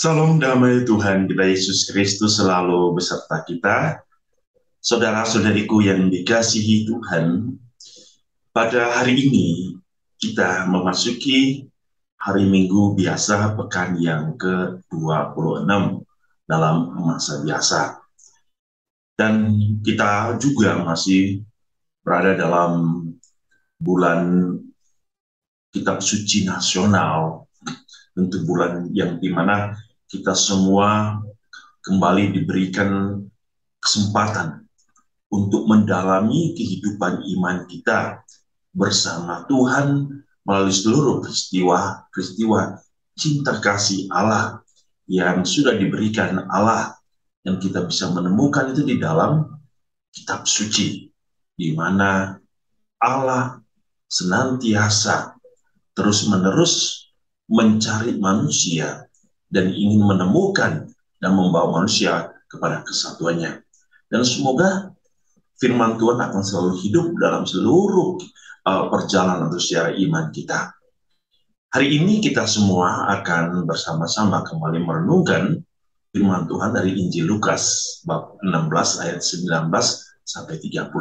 Salam damai Tuhan kita Yesus Kristus selalu beserta kita. Saudara-saudariku yang dikasihi Tuhan, pada hari ini kita memasuki hari Minggu biasa pekan yang ke-26 dalam masa biasa. Dan kita juga masih berada dalam bulan Kitab Suci Nasional, untuk bulan yang dimana kita semua kembali diberikan kesempatan untuk mendalami kehidupan iman kita bersama Tuhan melalui seluruh peristiwa cinta kasih Allah yang sudah diberikan Allah, yang kita bisa menemukan itu di dalam kitab suci, di mana Allah senantiasa terus-menerus mencari manusia dan ingin menemukan dan membawa manusia kepada kesatuannya. Dan semoga firman Tuhan akan selalu hidup dalam seluruh perjalanan atau sejarah iman kita. Hari ini kita semua akan bersama-sama kembali merenungkan firman Tuhan dari Injil Lukas bab 16 ayat 19 sampai 31.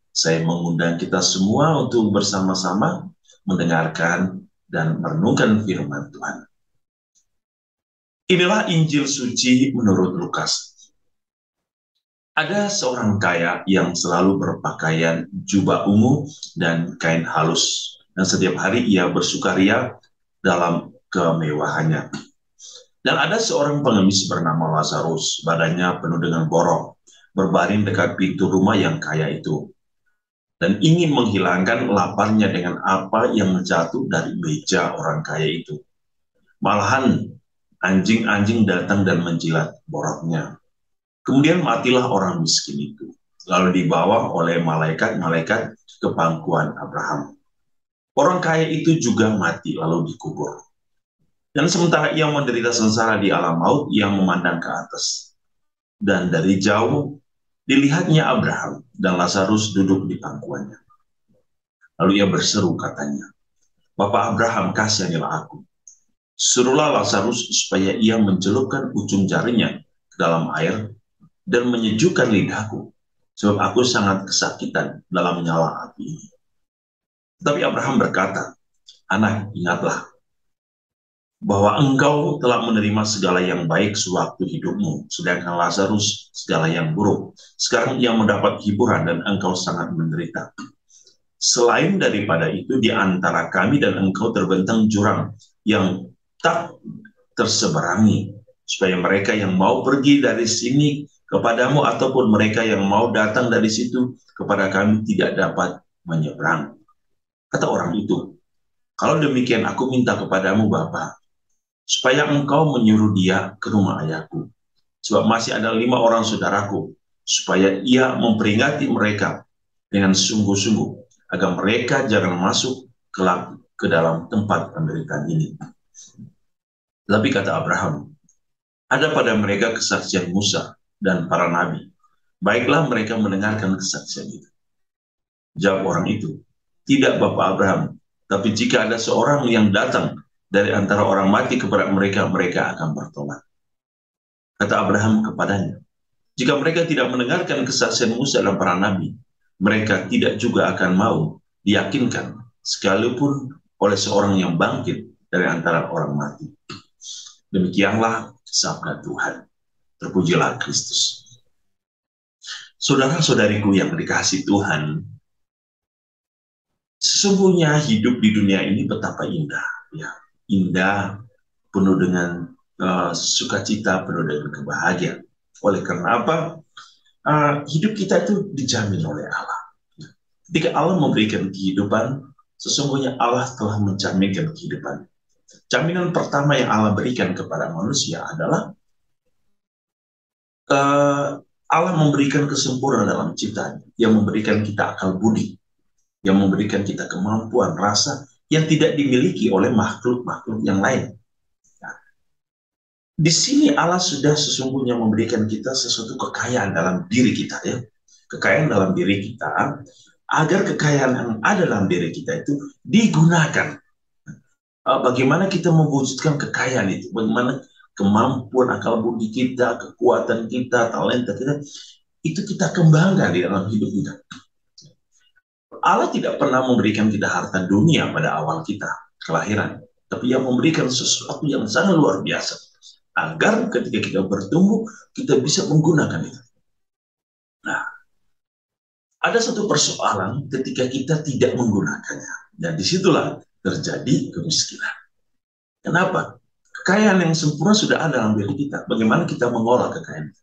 Saya mengundang kita semua untuk bersama-sama mendengarkan dan merenungkan firman Tuhan. Inilah Injil suci menurut Lukas. Ada seorang kaya yang selalu berpakaian jubah ungu dan kain halus, dan setiap hari ia bersukaria dalam kemewahannya. Dan ada seorang pengemis bernama Lazarus, badannya penuh dengan borok, berbaring dekat pintu rumah yang kaya itu, dan ingin menghilangkan laparnya dengan apa yang jatuh dari meja orang kaya itu. Malahan anjing-anjing datang dan menjilat boroknya. Kemudian matilah orang miskin itu, lalu dibawa oleh malaikat-malaikat ke pangkuan Abraham. Orang kaya itu juga mati lalu dikubur. Dan sementara ia menderita sengsara di alam maut, ia memandang ke atas. Dan dari jauh dilihatnya Abraham dan Lazarus duduk di pangkuannya. Lalu ia berseru katanya, "Bapak Abraham, kasihanilah aku. Suruhlah Lazarus supaya ia mencelupkan ujung jarinya ke dalam air dan menyejukkan lidahku, sebab aku sangat kesakitan dalam nyala api ini." Tapi Abraham berkata, "Anak, ingatlah bahwa engkau telah menerima segala yang baik sewaktu hidupmu, sedangkan Lazarus segala yang buruk. Sekarang ia mendapat hiburan dan engkau sangat menderita. Selain daripada itu, di antara kami dan engkau terbentang jurang yang tak terseberangi, supaya mereka yang mau pergi dari sini kepadamu ataupun mereka yang mau datang dari situ kepada kami tidak dapat menyeberang." Kata orang itu, "Kalau demikian aku minta kepadamu Bapa, supaya engkau menyuruh dia ke rumah ayahku, sebab masih ada 5 orang saudaraku, supaya ia memperingati mereka dengan sungguh-sungguh, agar mereka jangan masuk kelak ke dalam tempat penderitaan ini." Tapi kata Abraham, "Ada pada mereka kesaksian Musa dan para nabi. Baiklah mereka mendengarkan kesaksian itu." Jawab orang itu, "Tidak Bapak Abraham, tapi jika ada seorang yang datang dari antara orang mati kepada mereka, mereka akan bertobat." Kata Abraham kepadanya, "Jika mereka tidak mendengarkan kesaksian Musa dan para nabi, mereka tidak juga akan mau diyakinkan, sekalipun oleh seorang yang bangkit dari antara orang mati." Demikianlah sabda Tuhan. Terpujilah Kristus. Saudara-saudariku yang dikasihi Tuhan, sesungguhnya hidup di dunia ini betapa indah, ya, indah, penuh dengan sukacita, penuh dengan kebahagiaan. Oleh karena apa? Hidup kita itu dijamin oleh Allah. Ketika Allah memberikan kehidupan, sesungguhnya Allah telah menjaminkan kehidupan. Jaminan pertama yang Allah berikan kepada manusia adalah Allah memberikan kesempurnaan dalam ciptaan, yang memberikan kita akal budi, yang memberikan kita kemampuan rasa yang tidak dimiliki oleh makhluk-makhluk yang lain. Nah, di sini Allah sudah sesungguhnya memberikan kita sesuatu kekayaan dalam diri kita, ya, kekayaan dalam diri kita, agar kekayaan yang ada dalam diri kita itu digunakan. Bagaimana kita mewujudkan kekayaan itu? Bagaimana kemampuan akal budi kita, kekuatan kita, talenta kita, itu kita kembangkan di dalam hidup kita. Allah tidak pernah memberikan kita harta dunia pada awal kita kelahiran, tapi yang memberikan sesuatu yang sangat luar biasa, agar ketika kita bertumbuh, kita bisa menggunakan itu. Nah, ada satu persoalan ketika kita tidak menggunakannya, dan disitulah terjadi kemiskinan. Kenapa? Kekayaan yang sempurna sudah ada dalam diri kita. Bagaimana kita mengolah kekayaan?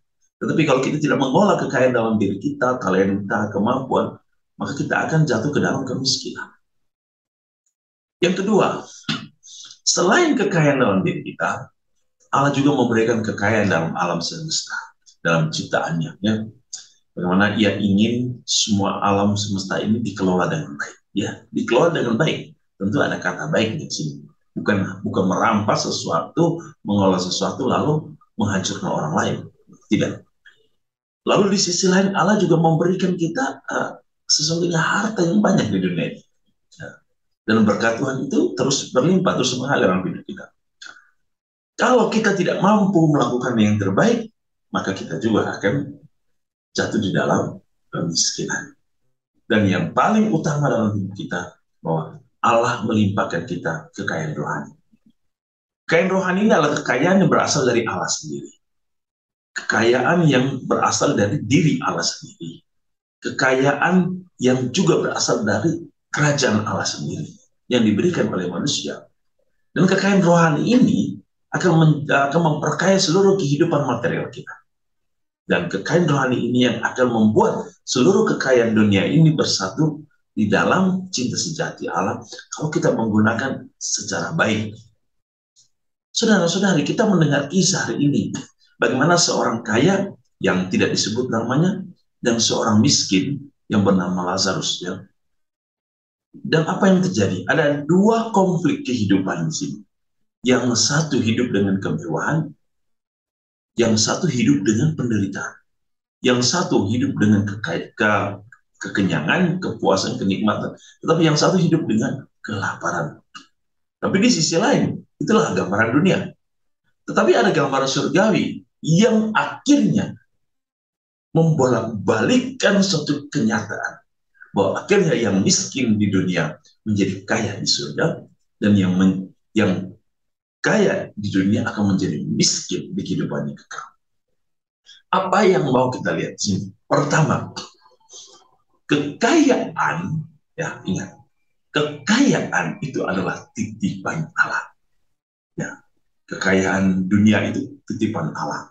Tetapi kalau kita tidak mengolah kekayaan dalam diri kita, talenta, kemampuan, maka kita akan jatuh ke dalam kemiskinan. Yang kedua, selain kekayaan dalam diri kita, Allah juga memberikan kekayaan dalam alam semesta, dalam ciptaannya. Ya. Bagaimana Ia ingin semua alam semesta ini dikelola dengan baik. Ya, dikelola dengan baik. Tentu ada kata baik di sini. Bukan merampas sesuatu, mengolah sesuatu lalu menghancurkan orang lain. Tidak. Lalu di sisi lain Allah juga memberikan kita sesungguhnya harta yang banyak di dunia ini. Dan berkat Tuhan itu terus berlimpah, terus mengalir dalam hidup kita. Kalau kita tidak mampu melakukan yang terbaik, maka kita juga akan jatuh di dalam kemiskinan. Dan yang paling utama dalam hidup kita, bahwa Allah melimpahkan kita kekayaan rohani. Kekayaan rohani ini adalah kekayaan yang berasal dari Allah sendiri. Kekayaan yang berasal dari diri Allah sendiri. Kekayaan yang juga berasal dari kerajaan Allah sendiri yang diberikan oleh manusia. Dan kekayaan rohani ini akan memperkaya seluruh kehidupan material kita. Dan kekayaan rohani ini yang akan membuat seluruh kekayaan dunia ini bersatu di dalam cinta sejati Allah kalau kita menggunakan secara baik. Saudara-saudari, kita mendengar kisah hari ini bagaimana seorang kaya yang tidak disebut namanya dan seorang miskin yang bernama Lazarus. Ya. Dan apa yang terjadi? Ada dua konflik kehidupan di sini. Yang satu hidup dengan kemewahan, yang satu hidup dengan penderitaan. Yang satu hidup dengan kekenyangan, kepuasan, kenikmatan. Tetapi yang satu hidup dengan kelaparan. Tapi di sisi lain, itulah gambaran dunia. Tetapi ada gambaran surgawi yang akhirnya membolak-balikkan suatu kenyataan. Bahwa akhirnya yang miskin di dunia menjadi kaya di surga. Dan yang kaya di dunia akan menjadi miskin di kehidupan yang kekal. Apa yang mau kita lihat di sini? Pertama, kekayaan, ya ingat, kekayaan itu adalah titipan Allah. Ya, kekayaan dunia itu titipan Allah.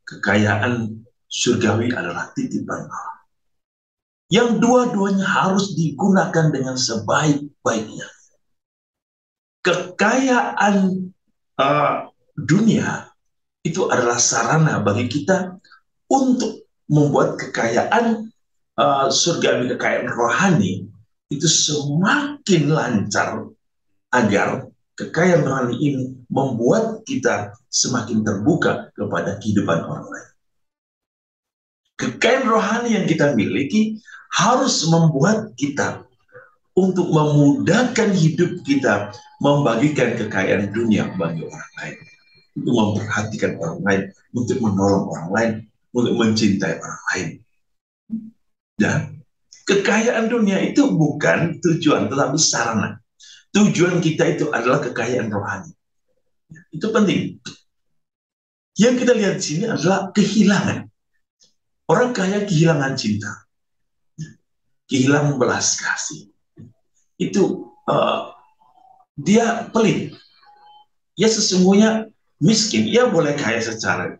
Kekayaan surgawi adalah titipan Allah. Yang dua-duanya harus digunakan dengan sebaik-baiknya. Kekayaan dunia itu adalah sarana bagi kita untuk membuat kekayaan surgawi, kekayaan rohani itu semakin lancar agar kekayaan rohani ini membuat kita semakin terbuka kepada kehidupan orang lain. Kekayaan rohani yang kita miliki harus membuat kita untuk memudahkan hidup kita membagikan kekayaan dunia bagi orang lain, untuk memperhatikan orang lain, untuk menolong orang lain, untuk mencintai orang lain. Dan kekayaan dunia itu bukan tujuan, tetapi sarana. Tujuan kita itu adalah kekayaan rohani. Itu penting. Yang kita lihat di sini adalah kehilangan. Orang kaya kehilangan cinta, kehilangan belas kasih. Itu dia pelit. Ia sesungguhnya miskin. Ia boleh kaya secara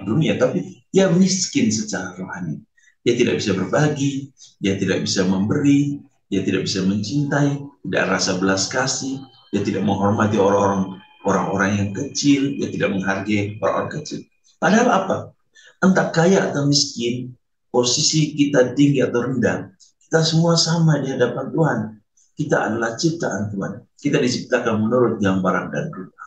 dunia, tapi ia miskin secara rohani. Dia tidak bisa berbagi, dia tidak bisa memberi, dia tidak bisa mencintai, tidak rasa belas kasih, dia tidak menghormati orang-orang yang kecil, dia tidak menghargai orang-orang kecil. Padahal apa? Entah kaya atau miskin, posisi kita tinggi atau rendah, kita semua sama di hadapan Tuhan. Kita adalah ciptaan Tuhan. Kita diciptakan menurut gambaran dan rupa.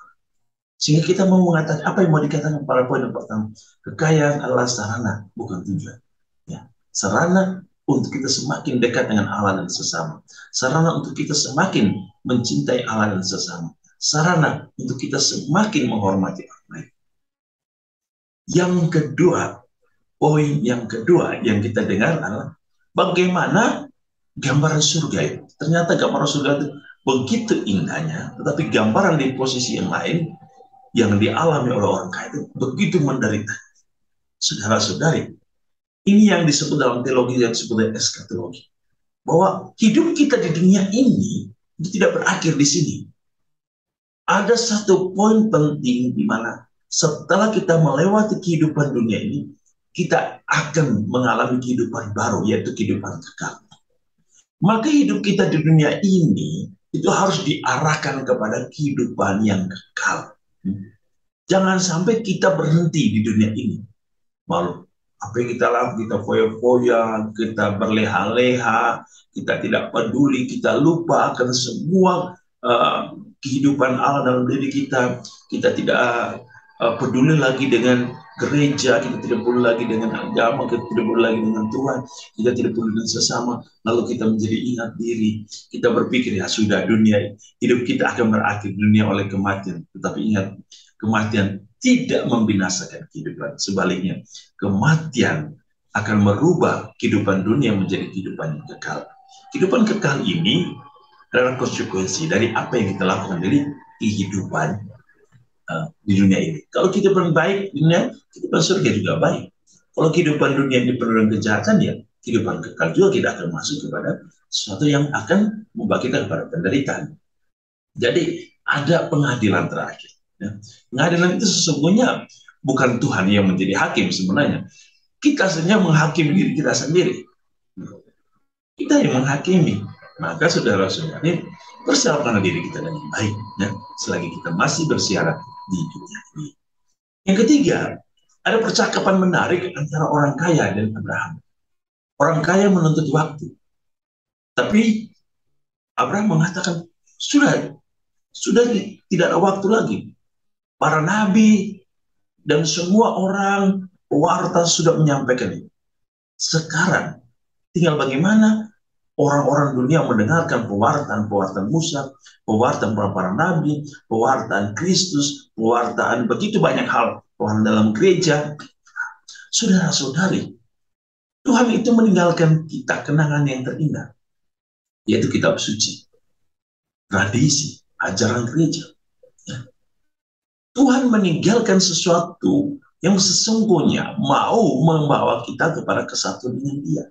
Sehingga kita mau mengatakan, apa yang mau dikatakan pada poin yang pertama? Kekayaan adalah sarana, bukan tujuan. Ya. Sarana untuk kita semakin dekat dengan Allah dan sesama. Sarana untuk kita semakin mencintai Allah dan sesama. sarana untuk kita semakin menghormati orang lain. Yang kedua, poin yang kedua yang kita dengar adalah bagaimana gambaran surga itu. Ternyata gambaran surga itu begitu indahnya, tetapi gambaran di posisi yang lain yang dialami oleh orang kaya itu begitu menderita. Saudara-saudari, ini yang disebut dalam teologi yang disebut dengan eskatologi. Bahwa hidup kita di dunia ini itu tidak berakhir di sini. Ada satu poin penting di mana setelah kita melewati kehidupan dunia ini, kita akan mengalami kehidupan baru, yaitu kehidupan kekal. Maka hidup kita di dunia ini itu harus diarahkan kepada kehidupan yang kekal. Jangan sampai kita berhenti di dunia ini. Malu, apa yang kita lakukan, kita foya-foya, kita berleha-leha, kita tidak peduli, kita lupa akan semua kehidupan Allah dalam diri kita. Kita tidak peduli lagi dengan gereja, kita tidak peduli lagi dengan agama, kita tidak peduli lagi dengan Tuhan, kita tidak peduli dengan sesama. Lalu kita menjadi ingat diri, kita berpikir ya sudah, dunia hidup kita akan berakhir dunia oleh kematian. Tetapi ingat, kematian tidak membinasakan kehidupan. Sebaliknya, kematian akan merubah kehidupan dunia menjadi kehidupan yang kekal. Kehidupan kekal ini adalah konsekuensi dari apa yang kita lakukan dari kehidupan di dunia ini. Kalau kehidupan baik di dunia, kehidupan surga juga baik. Kalau kehidupan dunia ini penuh dengan kejahatan, ya kehidupan kekal juga kita akan masuk kepada sesuatu yang akan membawa kita kepada penderitaan. Jadi ada pengadilan terakhir. Ya. Pengadilan itu sesungguhnya bukan Tuhan yang menjadi hakim sebenarnya. Kita saja menghakimi diri kita sendiri. Kita yang menghakimi. Maka saudara-saudari, persiapkan diri kita dengan baik, ya, selagi kita masih bersiaran di dunia ini. Yang ketiga, ada percakapan menarik antara orang kaya dan Abraham. Orang kaya menuntut waktu, tapi Abraham mengatakan sudah tidak ada waktu lagi. Para nabi dan semua orang pewarta sudah menyampaikan ini. Sekarang tinggal bagaimana orang-orang dunia mendengarkan pewartaan Musa, pewartaan para nabi, pewartaan Kristus, pewartaan begitu banyak hal dalam gereja. Saudara-saudari, Tuhan itu meninggalkan kita kenangan yang terindah, yaitu kitab suci, tradisi, ajaran gereja. Ya. Tuhan meninggalkan sesuatu yang sesungguhnya mau membawa kita kepada kesatuan dengan Dia.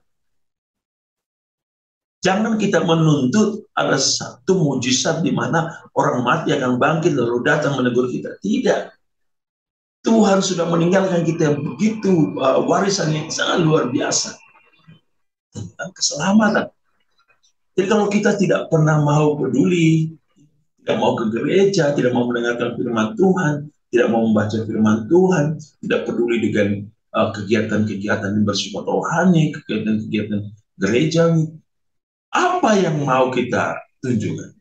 Jangan kita menuntut ada satu mujizat di mana orang mati akan bangkit lalu datang menegur kita. Tidak. Tuhan sudah meninggalkan kita yang begitu warisan yang sangat luar biasa tentang keselamatan. Jadi kalau kita tidak pernah mau peduli, tidak mau ke gereja, tidak mau mendengarkan firman Tuhan, tidak mau membaca firman Tuhan, tidak peduli dengan kegiatan-kegiatan yang bersifat rohani, kegiatan-kegiatan gerejawi, apa yang mau kita tunjukkan?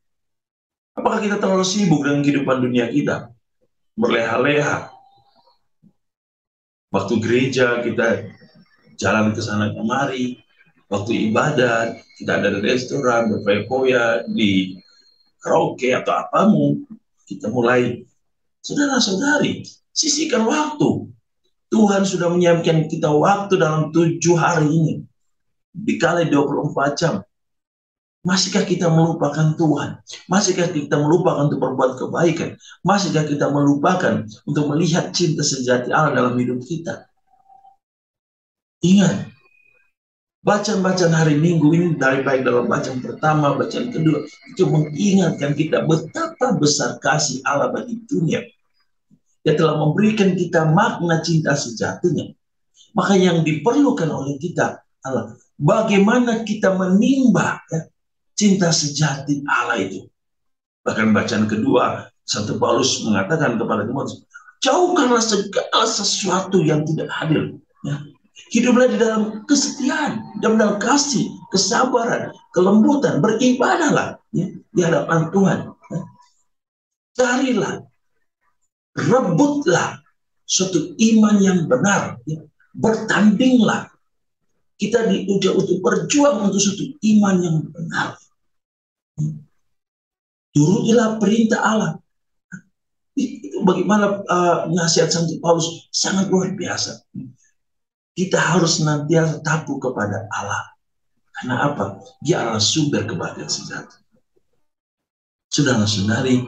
Apakah kita terlalu sibuk dengan kehidupan dunia kita? Berleha-leha. Waktu gereja kita jalan ke sana kemari. Waktu ibadat kita ada di restoran, berfoya-foya, di karaoke atau apamu. Kita mulai, saudara-saudari, sisihkan waktu. Tuhan sudah menyiapkan kita waktu dalam 7 hari ini. Dikali 24 jam. Masihkah kita melupakan Tuhan? Masihkah kita melupakan untuk berbuat kebaikan? Masihkah kita melupakan untuk melihat cinta sejati Allah dalam hidup kita? Ingat, bacaan-bacaan hari Minggu ini dari baik dalam bacaan pertama, bacaan kedua, itu mengingatkan kita betapa besar kasih Allah bagi dunia. Dia telah memberikan kita makna cinta sejatinya. Maka yang diperlukan oleh kita adalah bagaimana kita menimba cinta sejati Allah itu. Bahkan bacaan kedua, Santo Paulus mengatakan kepada Timotius, jauhkanlah segala sesuatu yang tidak adil. Ya. Hiduplah di dalam kesetiaan, dalam kasih, kesabaran, kelembutan, beribadahlah ya, di hadapan Tuhan. Ya. Carilah, rebutlah suatu iman yang benar. Ya. Bertandinglah. Kita diuji untuk berjuang untuk suatu iman yang benar. Turutilah perintah Allah. Itu bagaimana nasihat Santo Paulus sangat luar biasa. Kita harus senantiasa takut kepada Allah. Karena apa? Dia adalah sumber kebahagiaan sejati. Saudara-saudari,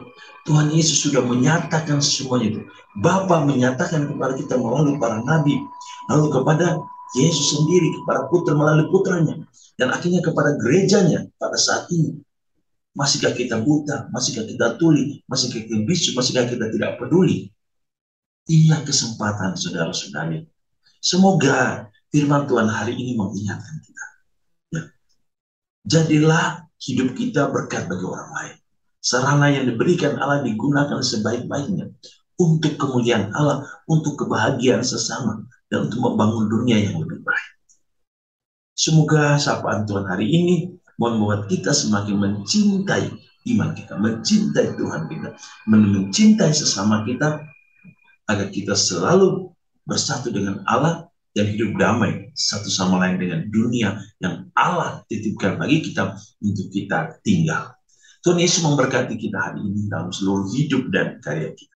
Tuhan Yesus sudah menyatakan semuanya itu. Bapa menyatakan kepada kita melalui para nabi, lalu kepada Yesus sendiri, kepada putra melalui putranya, dan akhirnya kepada gerejanya pada saat ini. Masihkah kita buta? Masihkah kita tuli? Masihkah kita bisu? Masihkah kita tidak peduli? Inilah kesempatan saudara-saudari. Semoga firman Tuhan hari ini mengingatkan kita. Ya. Jadilah hidup kita berkat bagi orang lain. Sarana yang diberikan Allah digunakan sebaik-baiknya untuk kemuliaan Allah, untuk kebahagiaan sesama, dan untuk membangun dunia yang lebih baik. Semoga sapaan Tuhan hari ini membuat kita semakin mencintai iman kita, mencintai Tuhan kita, mencintai sesama kita, agar kita selalu bersatu dengan Allah dan hidup damai satu sama lain dengan dunia yang Allah titipkan bagi kita untuk kita tinggal. Tuhan Yesus memberkati kita hari ini dalam seluruh hidup dan karya kita.